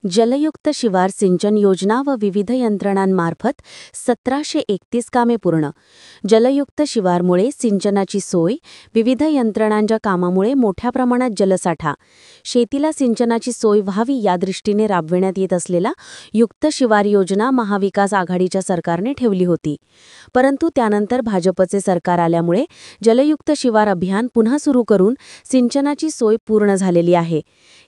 जलयुक्त शिवार सिंचन योजना व विविध यंत्रणांमार्फत 1731 कामे पूर्ण. जलयुक्त शिवारमुळे सिंचनाची सोय, विविध यंत्रणांच्या कामामुळे मोठ्या प्रमाणात जलसाठा, शेतीला सिंचनाची सोय व्हावी या दृष्टीने राबविण्यात येत असलेला युक्त शिवार योजना महाविकास आघाडीच्या सरकारने ठेवली होती. परंतु त्यानंतर भाजपचे सरकार आल्यामुळे जलयुक्त शिवार अभियान पुन्हा सुरू करून सिंचनाची सोय पूर्ण झालेली आहे.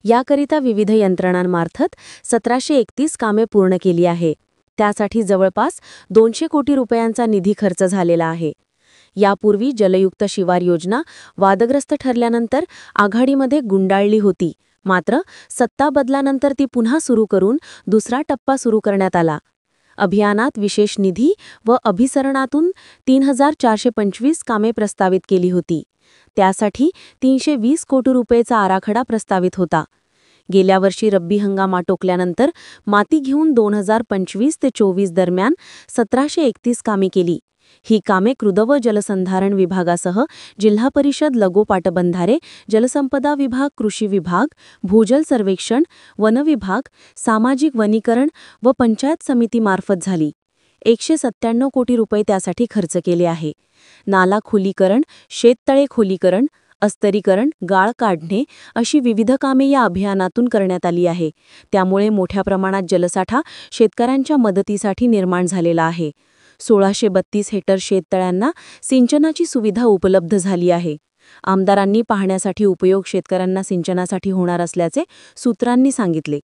याकरिता विविध यंत्रणांमार्फत 1731 कामे पूर्ण केली आहे. त्यासाठी जवळपास 200 कोटी रुपयांचा निधी खर्च झालेला आहे. यापूर्वी जलयुक्त शिवार योजना वादग्रस्त ठरल्यानंतर आघाडीमध्ये गुंडाळली होती. मात्र सत्ता बदलानंतर ती पुन्हा सुरू करून दुसरा टप्पा सुरू करण्यात आला. अभियानात विशेष निधी व अभिसरणातून 3425 कामे प्रस्तावित केली होती. त्यासाठी 320 कोटी रुपयेचा आराखडा प्रस्तावित होता. गेल्या वर्षी रब्बी हंगाम आटोकल्यानंतर माती घेऊन 2025 ते 24 दरम्यान 1731 कामे केली. ही कामे कृद व जलसंधारण विभागासह जिल्हा परिषद लगोपाटबंधारे, जलसंपदा विभाग, कृषी विभाग, भूजल सर्वेक्षण, वन विभाग, सामाजिक वनीकरण व पंचायत समितीमार्फत झाली. 197 कोटी रुपये त्यासाठी खर्च केले आहे. नाला खोलीकरण, शेततळे खोलीकरण, अस्तरीकरण, गाळ काढणे अशी विविध कामे या अभियानातून करण्यात आली आहे. त्यामुळे मोठ्या प्रमाणात जलसाठा शेतकऱ्यांच्या मदतीसाठी निर्माण झालेला आहे. 1632 हेक्टर शेततळ्यांना सिंचनाची सुविधा उपलब्ध झाली आहे. आमदारांनी पाहण्यासाठी उपयोग शेतकऱ्यांना सिंचनासाठी होणार असल्याचे सूत्रांनी सांगितले.